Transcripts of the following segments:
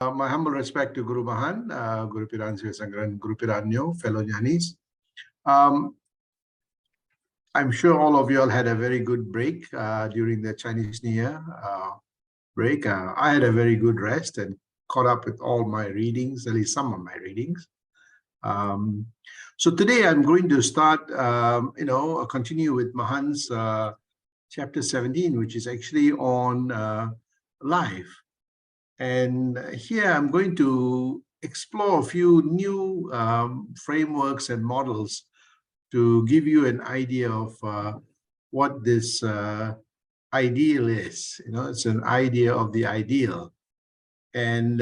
My humble respect to Guru Mahan, Guru Piran Sangran, Guru Piranyo, fellow Jnanis. I'm sure all of you all had a very good break during the Chinese New Year break. I had a very good rest and caught up with all my readings, at least some of my readings. So today I'm going to start, continue with Mahan's chapter 17, which is actually on life. And here I'm going to explore a few new frameworks and models to give you an idea of what this ideal is. It's an idea of the ideal. And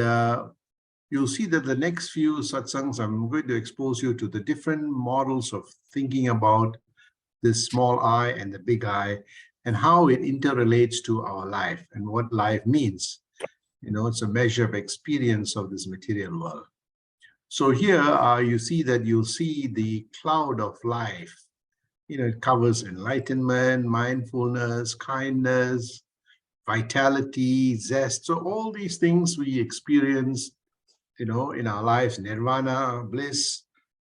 you'll see that the next few satsangs, I'm going to expose you to the different models of thinking about this small I and the big I, and how it interrelates to our life and what life means. It's a measure of experience of this material world. So here you see that you'll see the cloud of life. It covers enlightenment, mindfulness, kindness, vitality, zest. So all these things we experience, in our lives, nirvana, bliss,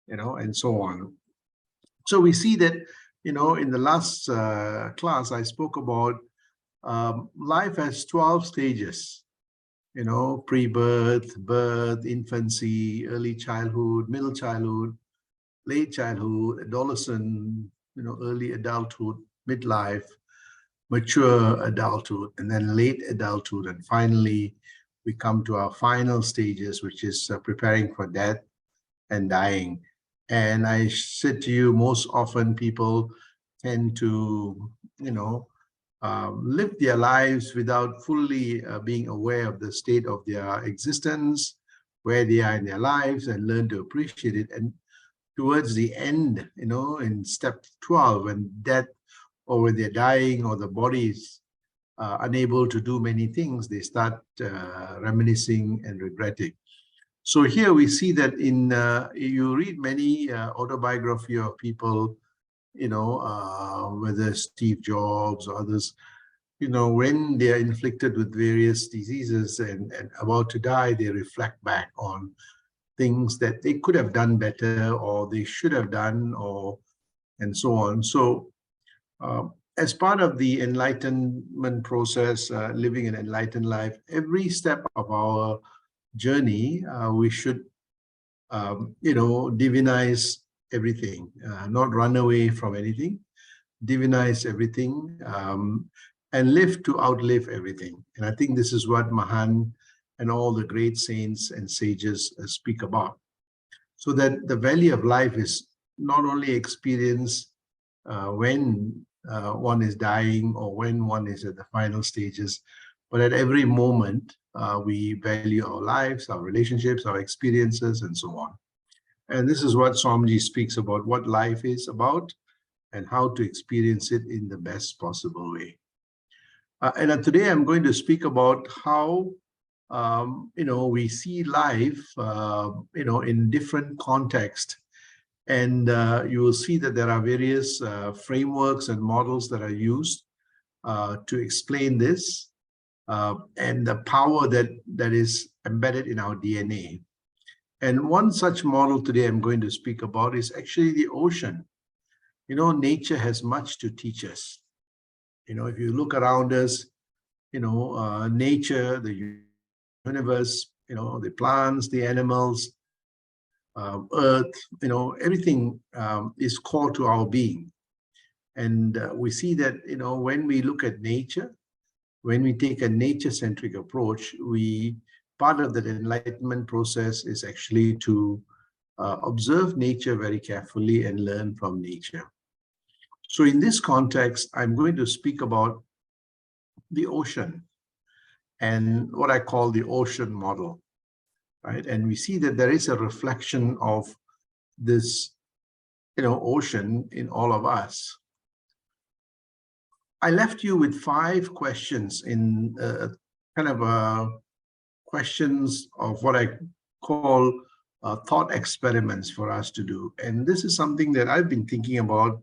and so on. So we see that, in the last class, I spoke about life has 12 stages. Pre-birth, birth, infancy, early childhood, middle childhood, late childhood, adolescent, early adulthood, midlife, mature adulthood, and then late adulthood. And finally, we come to our final stages, which is preparing for death and dying. And I said to you, most often people tend to, live their lives without fully being aware of the state of their existence, where they are in their lives, and learn to appreciate it. And towards the end, in step 12, when death, or when they're dying, or the body is unable to do many things, they start reminiscing and regretting. So here we see that you read many autobiography of people, whether Steve Jobs or others, when they are inflicted with various diseases and about to die, they reflect back on things that they could have done better, or they should have done, and so on. So as part of the enlightenment process, living an enlightened life, every step of our journey, we should, divinize everything, not run away from anything, divinize everything, and live to outlive everything. And I think this is what Mahan and all the great saints and sages speak about. So that the value of life is not only experienced when one is dying or when one is at the final stages, but at every moment we value our lives, our relationships, our experiences, and so on. And this is what Swamiji speaks about, what life is about and how to experience it in the best possible way. And today I'm going to speak about how we see life in different contexts. And you will see that there are various frameworks and models that are used to explain this and the power that is embedded in our DNA. And one such model today I'm going to speak about is actually the ocean. Nature has much to teach us. If you look around us, nature, the universe, the plants, the animals, earth, everything is core to our being. And we see that, when we look at nature, when we take a nature-centric approach, part of that enlightenment process is actually to observe nature very carefully and learn from nature. So in this context, I'm going to speak about the ocean and what I call the ocean model, right? And we see that there is a reflection of this, ocean in all of us. I left you with 5 questions in questions of what I call thought experiments for us to do. And this is something that I've been thinking about,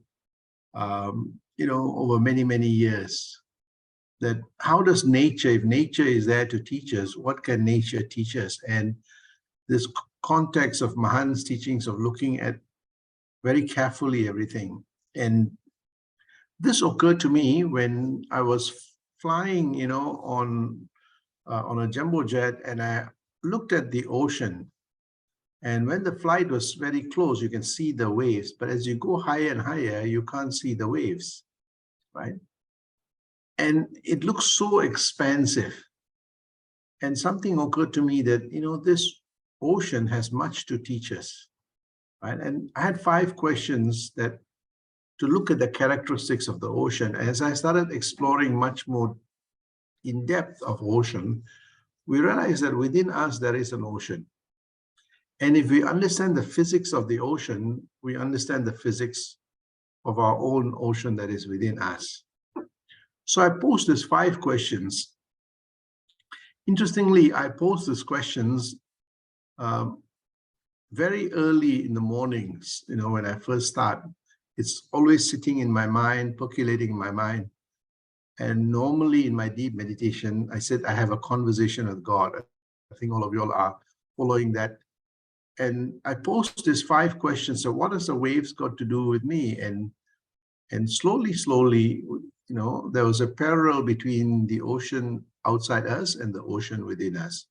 over many, many years. that how does nature, if nature is there to teach us, what can nature teach us? And this context of Mahan's teachings of looking at very carefully everything. And this occurred to me when I was flying, on a jumbo jet, and I looked at the ocean. And when the flight was very close, you can see the waves. But as you go higher and higher, you can't see the waves, right? And it looks so expansive. And something occurred to me that, this ocean has much to teach us, right? And I had 5 questions that to look at the characteristics of the ocean. As I started exploring much more in depth of ocean, we realized that within us, there is an ocean. And if we understand the physics of the ocean, we understand the physics of our own ocean that is within us. So I posed these 5 questions. Interestingly, I posed these questions very early in the mornings, when I first start. It's always sitting in my mind, percolating in my mind. And normally in my deep meditation, I said I have a conversation with God. I think all of you all are following that. And I posed these 5 questions. So what has the waves got to do with me? And slowly, there was a parallel between the ocean outside us and the ocean within us.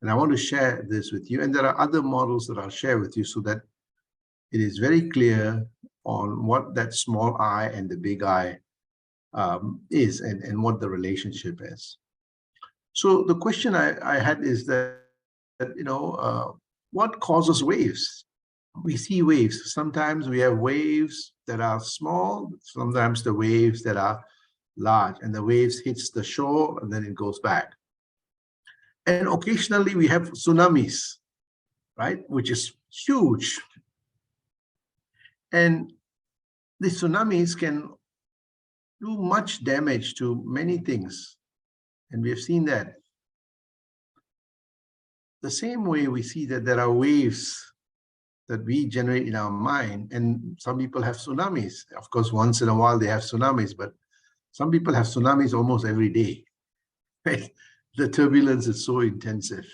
And I want to share this with you. And there are other models that I'll share with you so that it is very clear on what that small I and the big I is and what the relationship is. So the question I had is that, what causes waves? We see waves. Sometimes we have waves that are small, sometimes the waves that are large, and the waves hits the shore and then it goes back. And occasionally we have tsunamis, right, which is huge. And the tsunamis can do much damage to many things. And we have seen that. The same way we see that there are waves that we generate in our mind, and some people have tsunamis. Of course, once in a while they have tsunamis, but some people have tsunamis almost every day. Right? The turbulence is so intensive.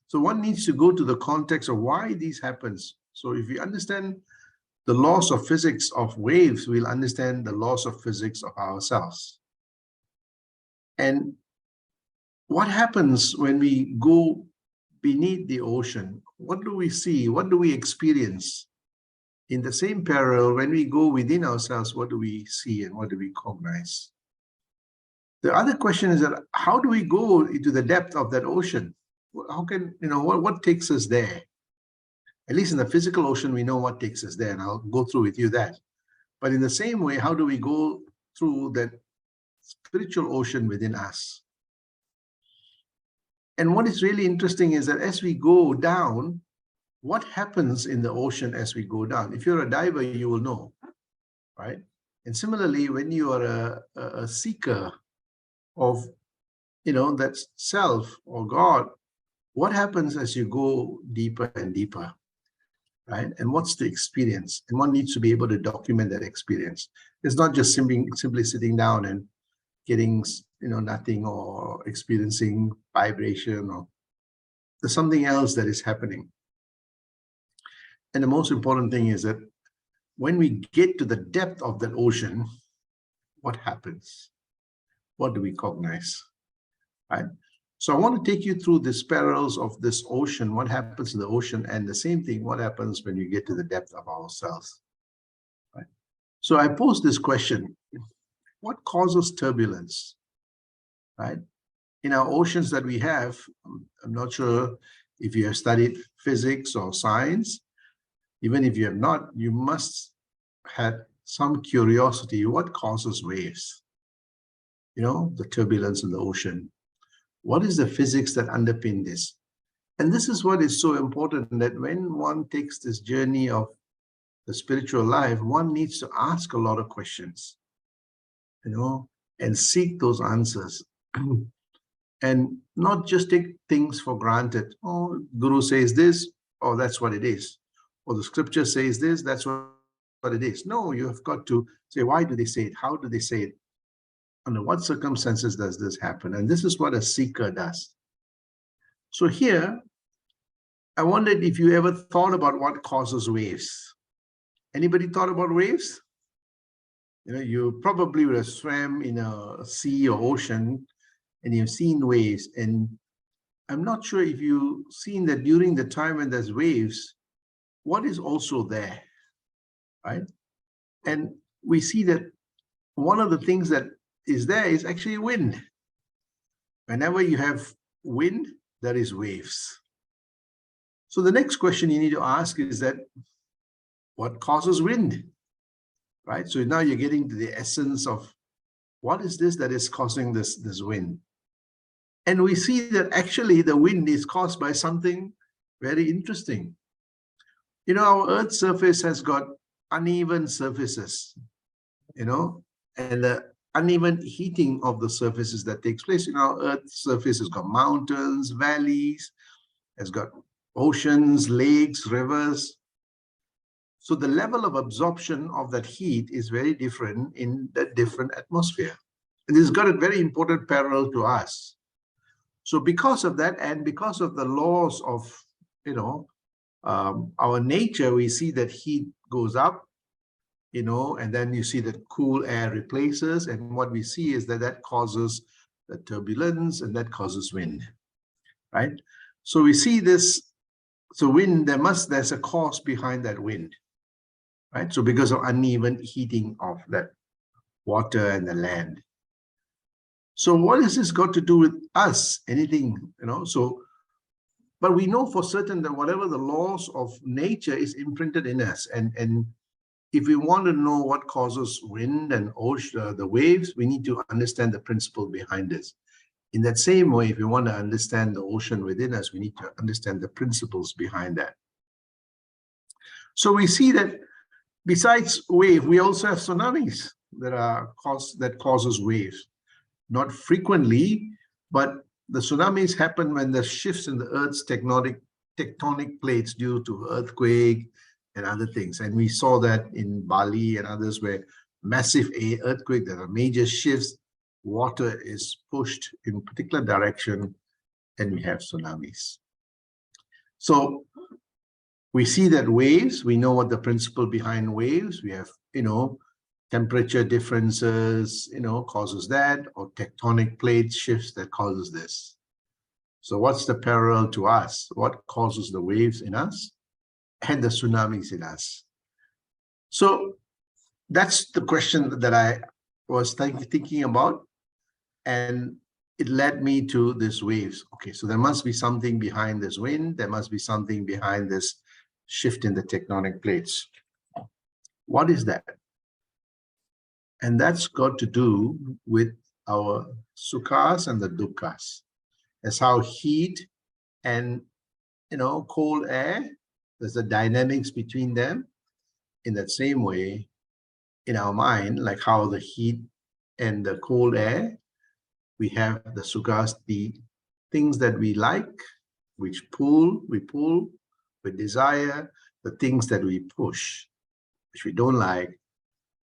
So one needs to go to the context of why these happens. So if we understand the laws of physics of waves, we'll understand the laws of physics of ourselves. And what happens when we go beneath the ocean? What do we see? What do we experience? In the same parallel, when we go within ourselves, what do we see and what do we cognize? The other question is that how do we go into the depth of that ocean? How can, what takes us there? At least in the physical ocean, we know what takes us there, and I'll go through with you that. But in the same way, how do we go through that spiritual ocean within us? And what is really interesting is that as we go down, what happens in the ocean as we go down? If you're a diver, you will know, right? And similarly, when you are a seeker of, that self or God, what happens as you go deeper and deeper, right? And what's the experience? And one needs to be able to document that experience. It's not just simply sitting down and getting, nothing or experiencing vibration, or there's something else that is happening. And the most important thing is that when we get to the depth of that ocean, what happens? What do we cognize, right? So I want to take you through the parallels of this ocean, what happens in the ocean, and the same thing, what happens when you get to the depth of ourselves, right? So I posed this question: what causes turbulence, right? In our oceans that we have, I'm not sure if you have studied physics or science. Even if you have not, you must have some curiosity. What causes waves? The turbulence in the ocean. What is the physics that underpin this? And this is what is so important, that when one takes this journey of the spiritual life, one needs to ask a lot of questions, and seek those answers. And not just take things for granted. Oh, Guru says this, oh, that's what it is. Or the scripture says this, that's what it is. No, you have got to say, why do they say it? How do they say it? under what circumstances does this happen? And this is what a seeker does. So here, I wondered if you ever thought about what causes waves. Anybody thought about waves? You know, you probably would have swam in a sea or ocean and you've seen waves. And I'm not sure if you've seen that during the time when there's waves, what is also there, right? And we see that one of the things that is there is actually wind. Whenever you have wind, there is waves. So the next question you need to ask is that what causes wind, right? So now you're getting to the essence of what is this that is causing this wind? And we see that actually the wind is caused by something very interesting. You know, our Earth's surface has got uneven surfaces, you know, and the uneven heating of the surfaces that takes place. You know, our Earth's surface has got mountains, valleys, has got oceans, lakes, rivers. So the level of absorption of that heat is very different in the different atmosphere. And this has got a very important parallel to us. So because of that, and because of the laws of, you know, our nature, we see that heat goes up, you know, and then you see that cool air replaces. And what we see is that that causes the turbulence and that causes wind, right? So we see this, so wind, there's a cause behind that wind, right? So because of uneven heating of that water and the land. So what has this got to do with us? Anything, you know? So, but we know for certain that whatever the laws of nature is imprinted in us. And if we want to know what causes wind and ocean, the waves, we need to understand the principle behind this. In that same way, if we want to understand the ocean within us, we need to understand the principles behind that. So we see that besides wave, we also have tsunamis that causes waves. Not frequently, but the tsunamis happen when there's shifts in the Earth's tectonic plates due to earthquake and other things. And we saw that in Bali and others where massive earthquake, there are major shifts, water is pushed in a particular direction, and we have tsunamis. So we see that waves, we know what the principle behind waves, we have, you know, temperature differences, you know, causes that, or tectonic plate shifts that causes this. So what's the parallel to us? What causes the waves in us and the tsunamis in us? So that's the question that I was thinking about, and it led me to this waves. Okay, so there must be something behind this wind. There must be something behind this shift in the tectonic plates. What is that? And that's got to do with our sukhas and the dukkhas. That's how heat and, you know, cold air, there's the dynamics between them. In that same way, in our mind, like how the heat and the cold air, we have the sukhas, the things that we like, which we pull, we desire, the things that we push, which we don't like.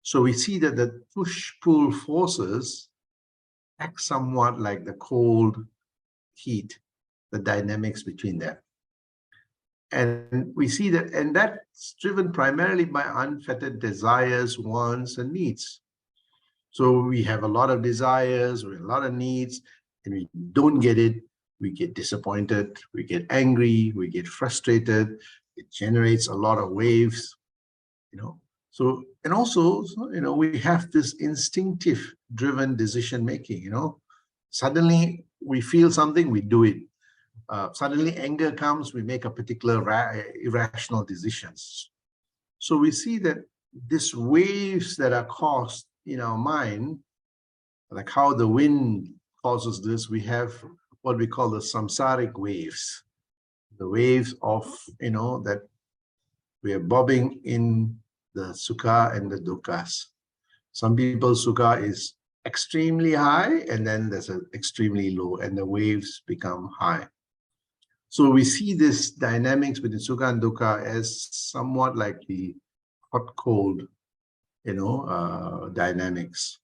So we see that the push-pull forces act somewhat like the cold, heat, the dynamics between them. And we see that, and that's driven primarily by unfettered desires, wants, and needs. So we have a lot of desires, we have a lot of needs, and we don't get it. We get disappointed, we get angry, we get frustrated. It generates a lot of waves, you know. So, and also, you know, we have this instinctive driven decision making, you know. Suddenly we feel something, we do it. Suddenly anger comes, we make a particular irrational decisions. So we see that these waves that are caused in our mind, like how the wind causes this, we have what we call the samsaric waves, the waves of, you know, that we are bobbing in the sukha and the dukkhas. Some people's sukha is extremely high, and then there's an extremely low, and the waves become high. So we see this dynamics between sukha and dukkha as somewhat like the hot-cold, you know, dynamics.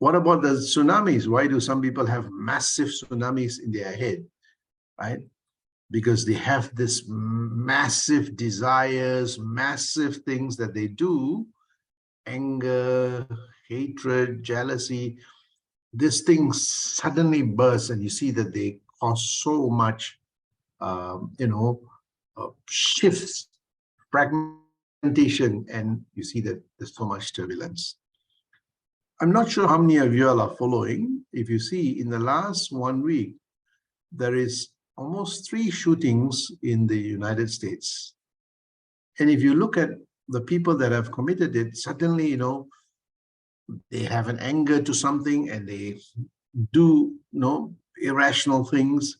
What about the tsunamis? Why do some people have massive tsunamis in their head, right? Because they have this massive desires, massive things that they do, anger, hatred, jealousy. This thing suddenly bursts, and you see that they cause so much, shifts, fragmentation, and you see that there's so much turbulence. I'm not sure how many of you all are following. If you see, in the last 1 week, there is almost 3 shootings in the United States. And if you look at the people that have committed it, suddenly, they have an anger to something and they do, irrational things.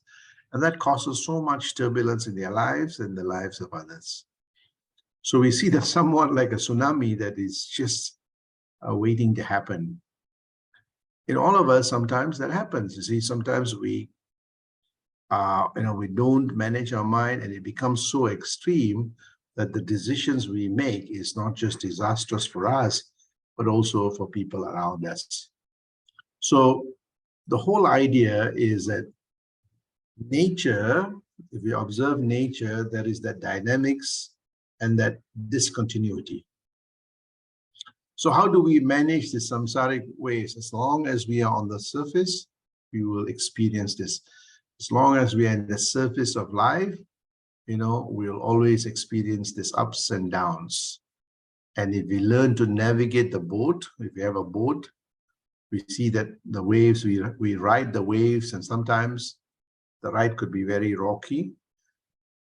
And that causes so much turbulence in their lives and the lives of others. So we see that somewhat like a tsunami that is just waiting to happen. In all of us, sometimes that happens. You see, sometimes we don't manage our mind, and it becomes so extreme that the decisions we make is not just disastrous for us, but also for people around us. So the whole idea is that nature, if we observe nature, there is that dynamics and that discontinuity. So how do we manage the samsaric waves? As long as we are on the surface, we will experience this. As long as we are in the surface of life, we'll always experience these ups and downs. And if we learn to navigate the boat, if we have a boat, we see that the waves, we ride the waves, and sometimes the ride could be very rocky.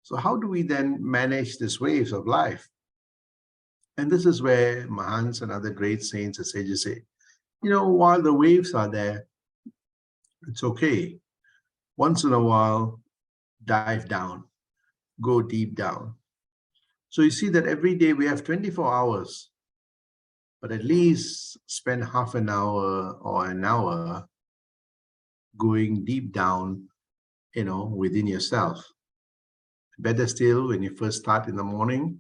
So how do we then manage these waves of life? And this is where Mahans and other great saints and sages say, while the waves are there, it's okay. Once in a while, dive down, go deep down. So you see that every day we have 24 hours, but at least spend half an hour or an hour going deep down, within yourself. Better still, when you first start in the morning,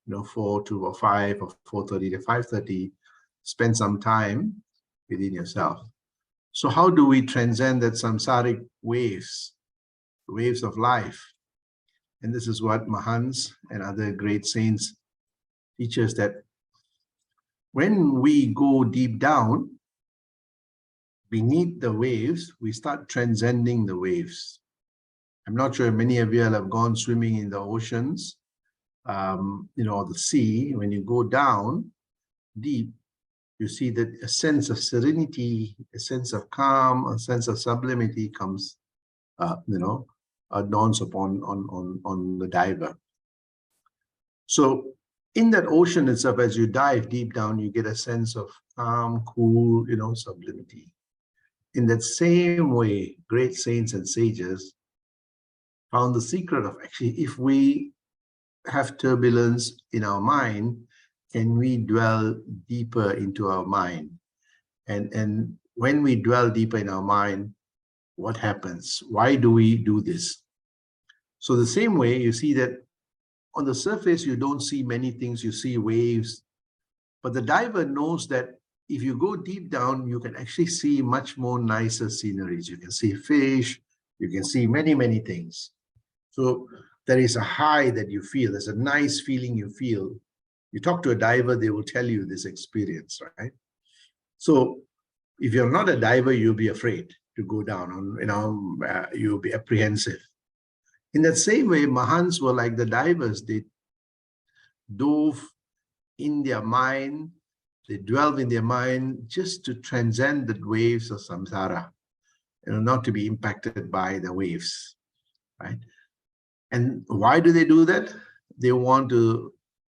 4 to 5 or 4:30 to 5:30, spend some time within yourself. So how do we transcend that samsaric waves of life? And this is what Mahans and other great saints teach us, that when we go deep down beneath the waves, we start transcending the waves. I'm not sure if many of you have gone swimming in the oceans, the sea. When you go down deep, you see that a sense of serenity, a sense of calm, a sense of sublimity comes, dawns upon on the diver. So in that ocean itself, as you dive deep down, you get a sense of calm, cool, sublimity. In that same way, great saints and sages found the secret of, actually, if we have turbulence in our mind, can we dwell deeper into our mind? And when we dwell deeper in our mind, what happens? Why do we do this? So the same way, you see that on the surface, you don't see many things, you see waves, but the diver knows that if you go deep down, you can actually see much more nicer sceneries. You can see fish, you can see many, many things. So there is a high that you feel, there's a nice feeling you feel. You talk to a diver, they will tell you this experience, right? So if you're not a diver, you'll be afraid to go down, you'll be apprehensive. In that same way, Mahans were like the divers. They dove in their mind, they dwelled in their mind just to transcend the waves of samsara, not to be impacted by the waves, right? And why do they do that? They want to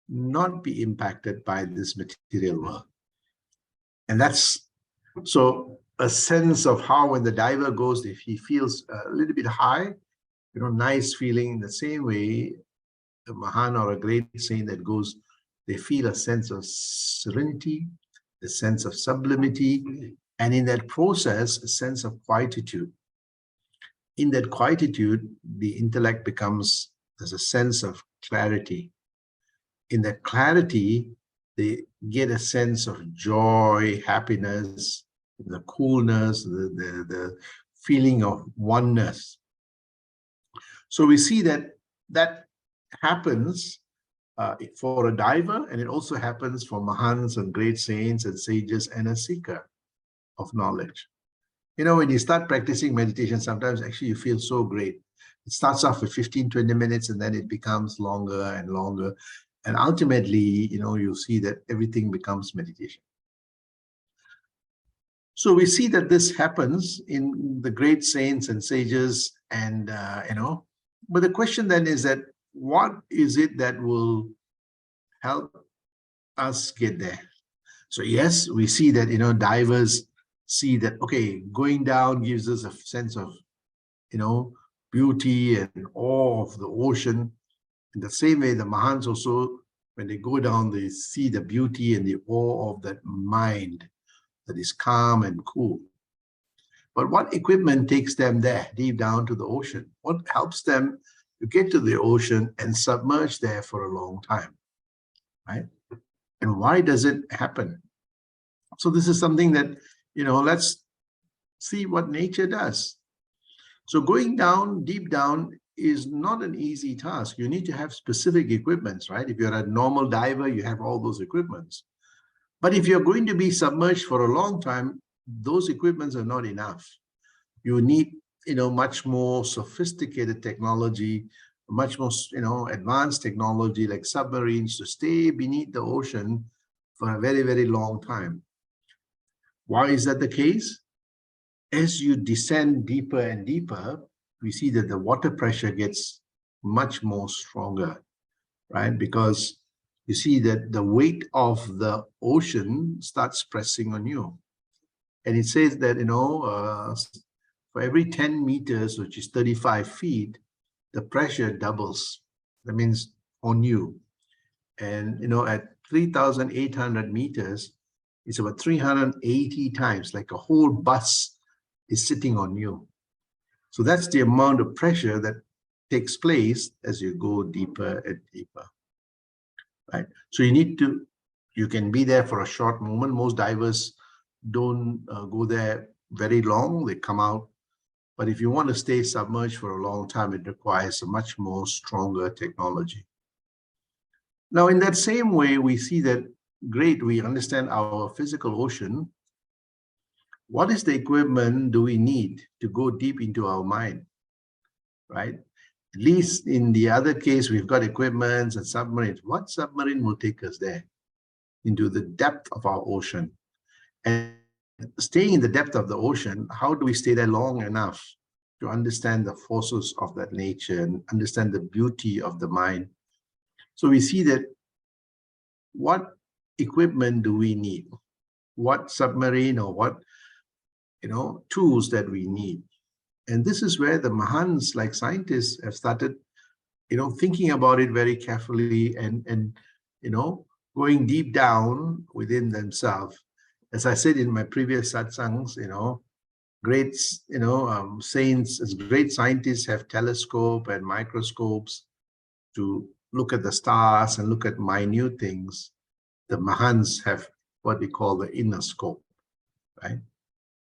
not be impacted by this material world. And that's so a sense of how when the diver goes, if he feels a little bit high, nice feeling. In the same way, a Mahan or a great saint that goes, they feel a sense of serenity, a sense of sublimity, and in that process, a sense of quietude. In that quietude, the intellect becomes, there's a sense of clarity. In that clarity, they get a sense of joy, happiness, the coolness, the feeling of oneness. So we see that that happens for a diver, and it also happens for Mahans and great saints and sages and a seeker of knowledge. You know, when you start practicing meditation, sometimes actually you feel so great. It starts off with 15, 20 minutes, and then it becomes longer and longer. And ultimately, you know, you see that everything becomes meditation. So we see that this happens in the great saints and sages, and, you know, but the question then is that what is it that will help us get there? So yes, we see that, you know, divers see that, okay, going down gives us a sense of, you know, beauty and awe of the ocean. In the same way, the Mahans also, when they go down, they see the beauty and the awe of that mind that is calm and cool. But what equipment takes them there, deep down to the ocean? What helps them to get to the ocean and submerge there for a long time, right? And why does it happen? So this is something that, you know, let's see what nature does. So going down, deep down, is not an easy task. You need to have specific equipments, right? If you're a normal diver, you have all those equipments. But if you're going to be submerged for a long time, those equipments are not enough. You need, you know, much more sophisticated technology, much more, you know, advanced technology like submarines to stay beneath the ocean for a very, very long time. Why is that the case? As you descend deeper and deeper, we see that the water pressure gets much more stronger, right? Because you see that the weight of the ocean starts pressing on you. And it says that, you know, for every 10 meters, which is 35 feet, the pressure doubles. That means on you. And, you know, at 3,800 meters, it's about 380 times, like a whole bus is sitting on you. So that's the amount of pressure that takes place as you go deeper and deeper, right? So you can be there for a short moment. Most divers don't go there very long. They come out. But if you want to stay submerged for a long time, it requires a much more stronger technology. Now, in that same way, we see that, great, we understand our physical ocean. What is the equipment do we need to go deep into our mind, right? At least in the other case, we've got equipments and submarines. What submarine will take us there into the depth of our ocean? And staying in the depth of the ocean, how do we stay there long enough to understand the forces of that nature and understand the beauty of the mind? So we see that what equipment do we need? What submarine or what, you know, tools that we need? And this is where the Mahans, like scientists, have started, you know, thinking about it very carefully and you know, going deep down within themselves. As I said in my previous satsangs, you know, great, you know, saints, as great scientists have telescope and microscopes to look at the stars and look at minute things. The Mahans have what we call the inner scope, right?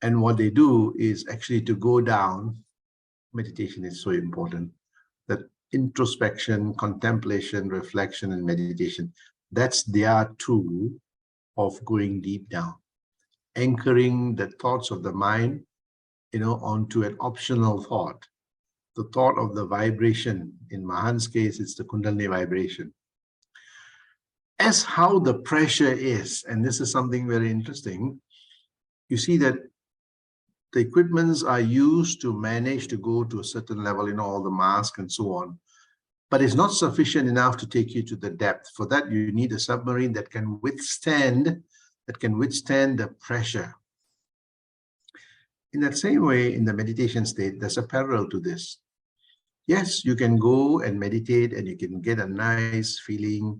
And what they do is actually to go down. Meditation is so important. That introspection, contemplation, reflection, and meditation, that's their tool of going deep down, anchoring the thoughts of the mind, you know, onto an optional thought, the thought of the vibration. In Mahan's case, it's the Kundalini vibration. As how the pressure is, and this is something very interesting, you see that the equipments are used to manage to go to a certain level, you know, all the mask and so on, but it's not sufficient enough to take you to the depth. For that, you need a submarine that can withstand the pressure. In that same way, in the meditation state, there's a parallel to this. Yes, you can go and meditate and you can get a nice feeling,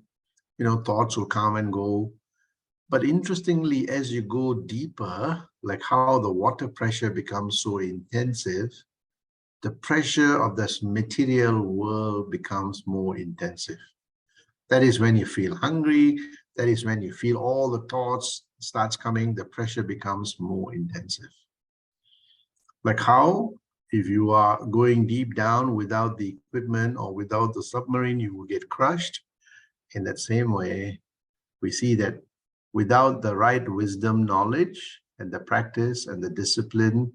you know, thoughts will come and go. But interestingly, as you go deeper, like how the water pressure becomes so intensive, the pressure of this material world becomes more intensive. That is when you feel hungry. That is when you feel all the thoughts starts coming, the pressure becomes more intensive. Like how, if you are going deep down without the equipment or without the submarine, you will get crushed. In that same way, we see that without the right wisdom, knowledge, and the practice and the discipline,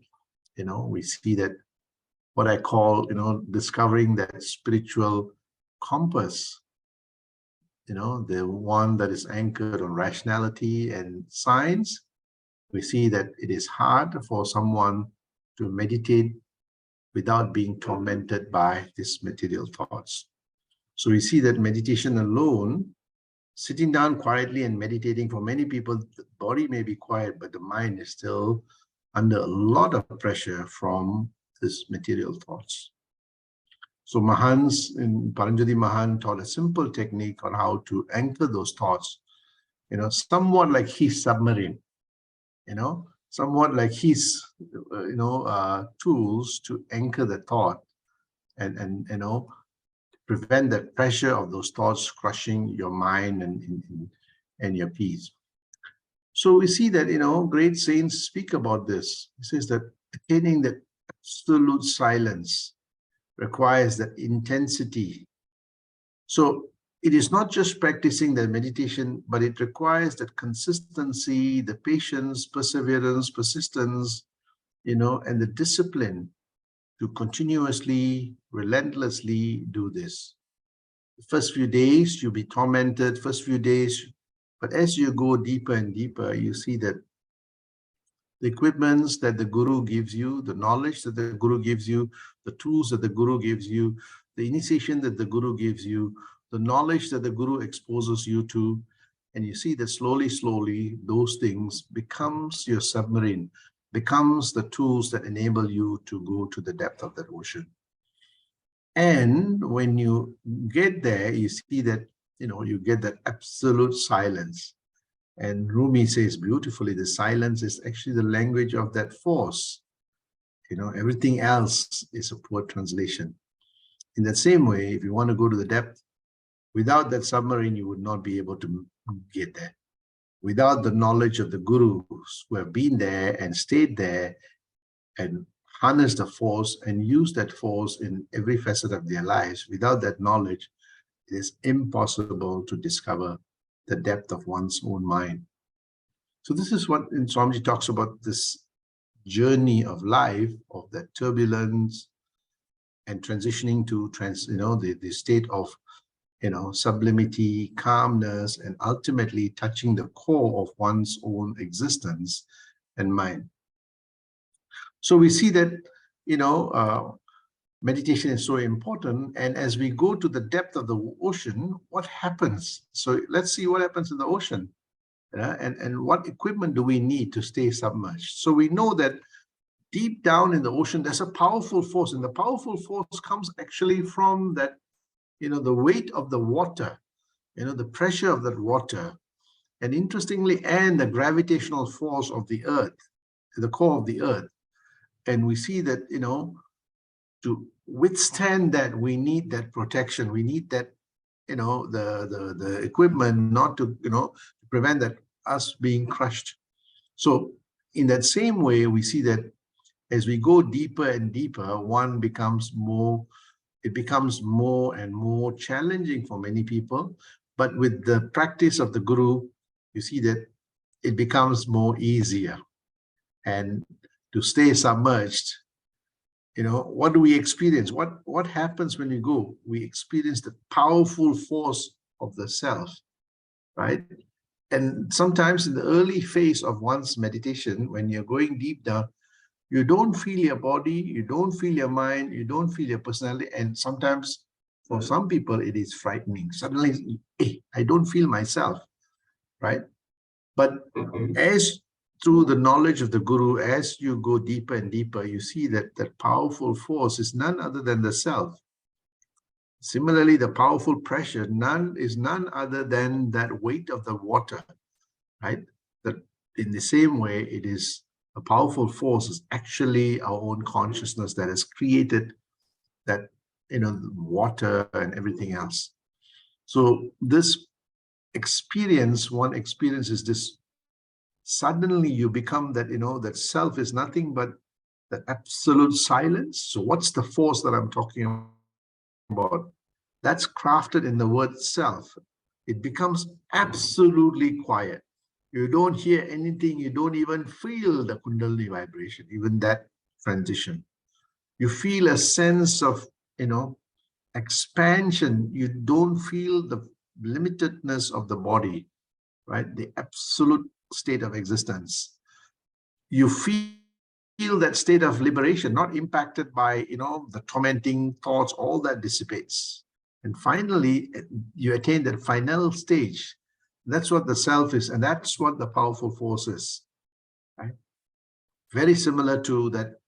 we see that what I call, discovering that spiritual compass, the one that is anchored on rationality and science. We see that it is hard for someone to meditate without being tormented by these material thoughts. So we see that meditation alone, sitting down quietly and meditating, for many people, the body may be quiet, but the mind is still under a lot of pressure from these material thoughts. So Paranjali Mahan taught a simple technique on how to anchor those thoughts, somewhat like his submarine, somewhat like his, tools to anchor the thought and prevent the pressure of those thoughts crushing your mind and your peace. So we see that, great saints speak about this. It says that attaining that absolute silence requires that intensity. So it is not just practicing the meditation, but it requires that consistency, the patience, perseverance, persistence, and the discipline to continuously, relentlessly do this. The first few days, you'll be tormented, first few days, but as you go deeper and deeper, you see that the equipments that the Guru gives you, the knowledge that the Guru gives you, the tools that the Guru gives you, the initiation that the Guru gives you, the knowledge that the Guru exposes you to, and you see that slowly, slowly, those things becomes your submarine, becomes the tools that enable you to go to the depth of that ocean. And when you get there, you see that, you get that absolute silence. And Rumi says beautifully, the silence is actually the language of that force. Everything else is a poor translation. In that same way, if you want to go to the depth, without that submarine, you would not be able to get there. Without the knowledge of the gurus who have been there and stayed there and harnessed the force and used that force in every facet of their lives, without that knowledge, it is impossible to discover the depth of one's own mind. So this is what Swamiji talks about, this journey of life, of that turbulence and transitioning to the state of sublimity, calmness, and ultimately touching the core of one's own existence and mind. So we see that meditation is so important, and as we go to the depth of the ocean, what happens? So let's see what happens in the ocean, and what equipment do we need to stay submerged. So we know that deep down in the ocean, there's a powerful force, and the powerful force comes actually from that, the weight of the water, the pressure of that water, and interestingly, and the gravitational force of the earth, the core of the earth. And we see that, to withstand that, we need that protection. We need that, the equipment not to, to prevent that us being crushed. So in that same way, we see that as we go deeper and deeper, it becomes more and more challenging for many people. But with the practice of the Guru, you see that it becomes more easier. And to stay submerged, what do we experience? What happens when we go? We experience the powerful force of the self, right? And sometimes in the early phase of one's meditation, when you're going deep down, you don't feel your body, you don't feel your mind, you don't feel your personality. And sometimes for some people, it is frightening. Suddenly, hey, I don't feel myself, right? But as through the knowledge of the Guru, as you go deeper and deeper, you see that that powerful force is none other than the self. Similarly, the powerful pressure is none other than that weight of the water, right? That in the same way, it is a powerful force is actually our own consciousness that has created that, water and everything else. So this experience, one experiences this suddenly you become that, that self is nothing but the absolute silence. So what's the force that I'm talking about? That's crafted in the word self. It becomes absolutely quiet. You don't hear anything. You don't even feel the Kundalini vibration, even that transition. You feel a sense of, expansion. You don't feel the limitedness of the body, right? The absolute state of existence. You feel that state of liberation, not impacted by, the tormenting thoughts, all that dissipates. And finally, you attain that final stage. That's what the self is, and that's what the powerful force is, right? Very similar to that,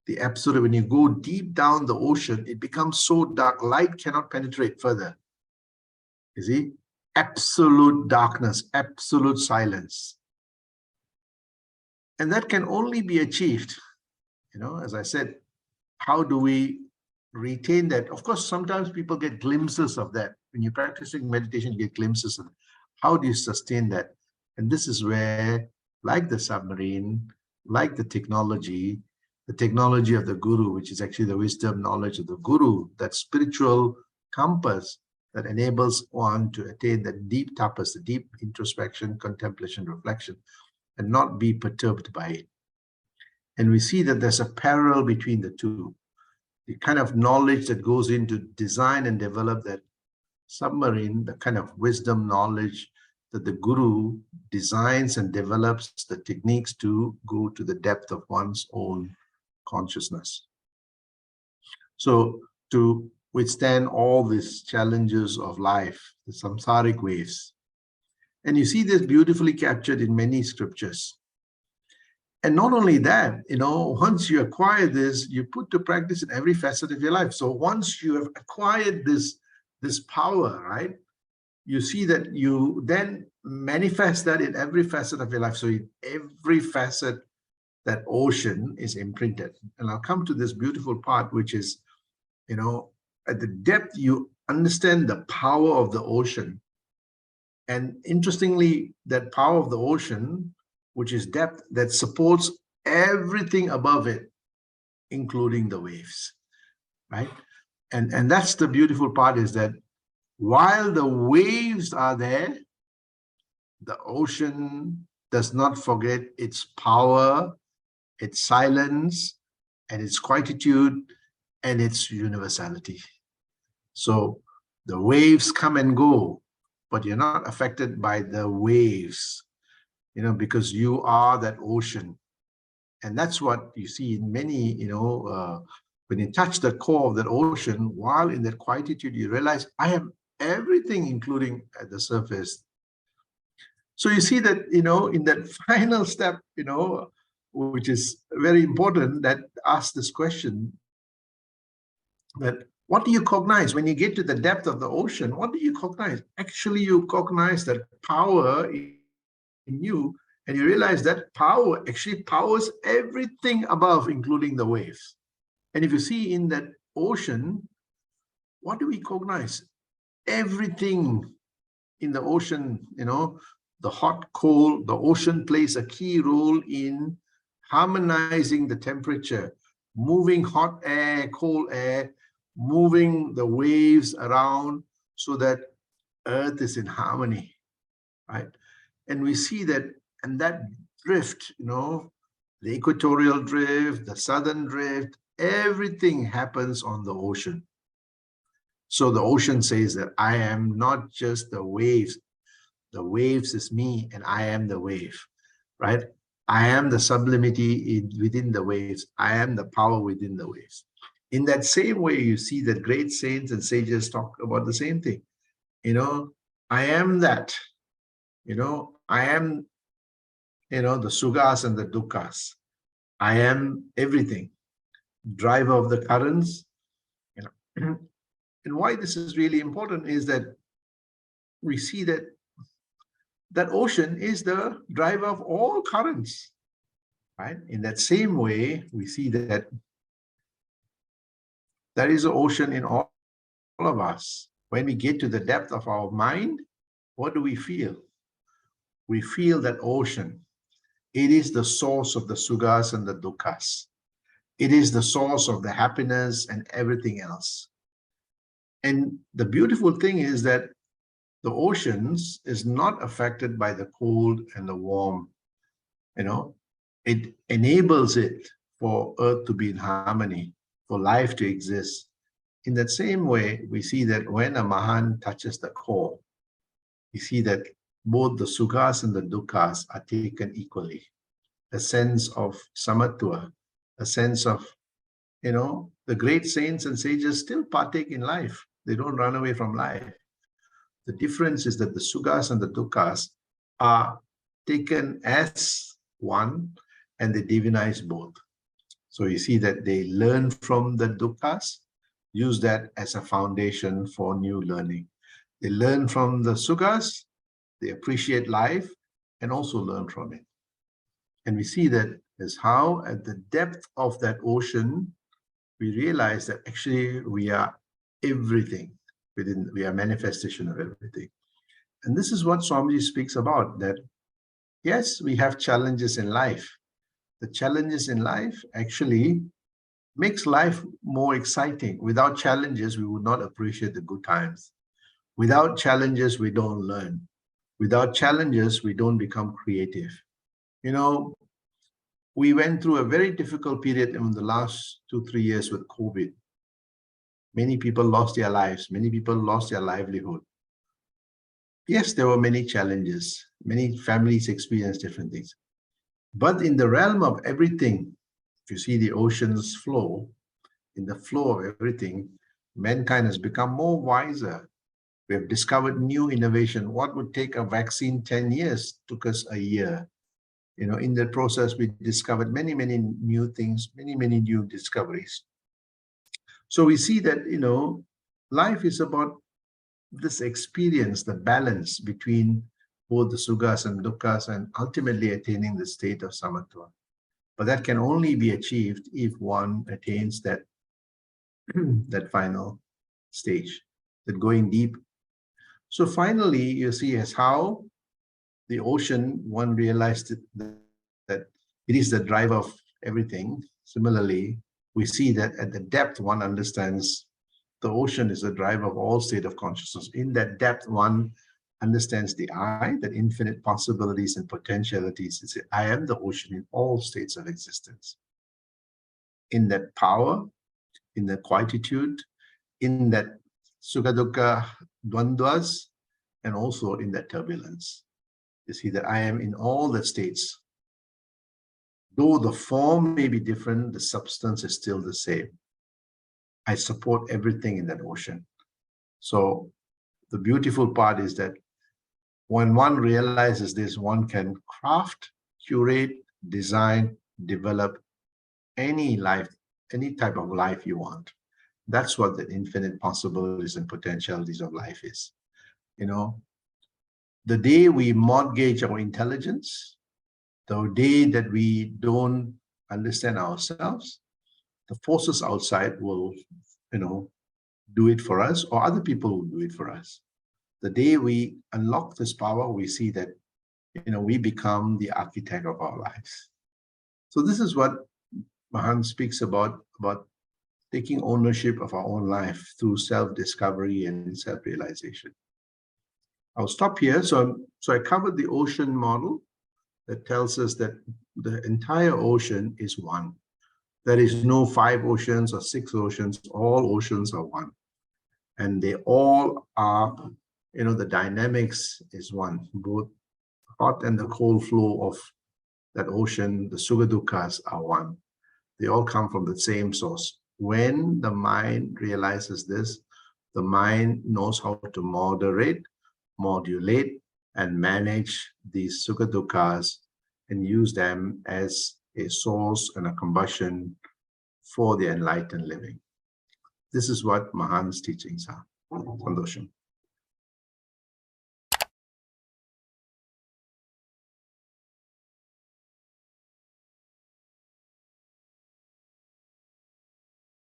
the absolute. When you go deep down the ocean, it becomes so dark, light cannot penetrate further. You see, absolute darkness, absolute silence. And that can only be achieved, as I said, how do we retain that? Of course, sometimes people get glimpses of that. When you're practicing meditation, you get glimpses of it. How do you sustain that? And this is where, like the submarine, like the technology of the guru, which is actually the wisdom, knowledge of the guru, that spiritual compass that enables one to attain that deep tapas, the deep introspection, contemplation, reflection, and not be perturbed by it. And we see that there's a parallel between the two. The kind of knowledge that goes into design and develop that submarine, the kind of wisdom, knowledge that the guru designs and develops the techniques to go to the depth of one's own consciousness. So to withstand all these challenges of life, the samsaric waves. And you see this beautifully captured in many scriptures. And not only that, once you acquire this, you put to practice in every facet of your life. So once you have acquired this power, right, you see that you then manifest that in every facet of your life. So in every facet, that ocean is imprinted. And I'll come to this beautiful part, which is, at the depth, you understand the power of the ocean. And interestingly, that power of the ocean, which is depth, that supports everything above it, including the waves, right? And that's the beautiful part, is that while the waves are there, the ocean does not forget its power, its silence, and its quietude, and its universality. So the waves come and go, but you're not affected by the waves, because you are that ocean. And that's what you see in many, when you touch the core of that ocean, while in that quietude, you realize I am everything, including at the surface. So you see that, in that final step, which is very important, that asks this question, that what do you cognize when you get to the depth of the ocean? What do you cognize? Actually, you cognize that power in you, and you realize that power actually powers everything above, including the waves. And if you see in that ocean, what do we cognize? Everything in the ocean, the hot, cold, the ocean plays a key role in harmonizing the temperature, moving hot air, cold air, moving the waves around so that Earth is in harmony, right? And we see that, and that drift, the equatorial drift, the southern drift, everything happens on the ocean. So the ocean says that I am not just the waves. The waves is me, and I am the wave, right? I am the sublimity within the waves. I am the power within the waves. In that same way, you see that great saints and sages talk about the same thing. I am that. I am, the sugas and the dukkhas. I am everything. Driver of the currents. And why this is really important is that we see that ocean is the driver of all currents, right? In that same way, we see that there is an ocean in all of us. When we get to the depth of our mind, what do we feel? we feel that ocean. It is the source of the sugas and the dukkhas. It is the source of the happiness and everything else. And the beautiful thing is that the oceans is not affected by the cold and the warm. It enables it for earth to be in harmony, for life to exist. In that same way, we see that when a Mahan touches the core, we see that both the sukhas and the dukkhas are taken equally. A sense of samatva, a sense of, the great saints and sages still partake in life. They don't run away from life. The difference is that the sukhas and the dukkhas are taken as one and they divinize both. So you see that they learn from the dukkhas, use that as a foundation for new learning. They learn from the sukhas, they appreciate life and also learn from it. And we see that as how at the depth of that ocean, we realize that actually we are everything within, we are manifestation of everything. And this is what Swamiji speaks about, that yes, we have challenges in life. The challenges in life actually makes life more exciting. Without challenges, we would not appreciate the good times. Without challenges, we don't learn. Without challenges, we don't become creative. We went through a very difficult period in the last 2-3 years with COVID. Many people lost their lives. Many people lost their livelihood. Yes, there were many challenges. Many families experienced different things. But in the realm of everything, if you see the oceans flow, in the flow of everything, mankind has become more wiser. We have discovered new innovation. What would take a vaccine 10 years took us a year. In the process, we discovered many, many new things, many, many new discoveries. So we see that, life is about this experience, the balance between both the sugas and dukkhas, and ultimately attaining the state of samatva. But that can only be achieved if one attains that, that final stage, that going deep. So finally, you see as how the ocean, one realized that it is the driver of everything. Similarly, we see that at the depth, one understands the ocean is the driver of all state of consciousness. In that depth, one understands the I, that infinite possibilities and potentialities. It's I am the ocean in all states of existence. In that power, in that quietude, in that sukha dukkha dvandvas, and also in that turbulence. You see that I am in all the states. Though the form may be different, the substance is still the same. I support everything in that ocean. So the beautiful part is that when one realizes this, one can craft, curate, design, develop any life, any type of life you want. That's what the infinite possibilities and potentialities of life is. The day we mortgage our intelligence, the day that we don't understand ourselves, the forces outside will, do it for us, or other people will do it for us. The day we unlock this power, we see that, we become the architect of our lives. So this is what Mahan speaks about taking ownership of our own life through self-discovery and self-realization. I'll stop here. So I covered the ocean model that tells us that the entire ocean is one. There is no 5 oceans or 6 oceans. All oceans are one. And they all are, the dynamics is one. Both hot and the cold flow of that ocean, the sukha dukkhas are one. They all come from the same source. When the mind realizes this, the mind knows how to moderate, modulate, and manage these sukha dukkhas and use them as a source and a combustion for the enlightened living. This is what Mahan's teachings are. Sandosham.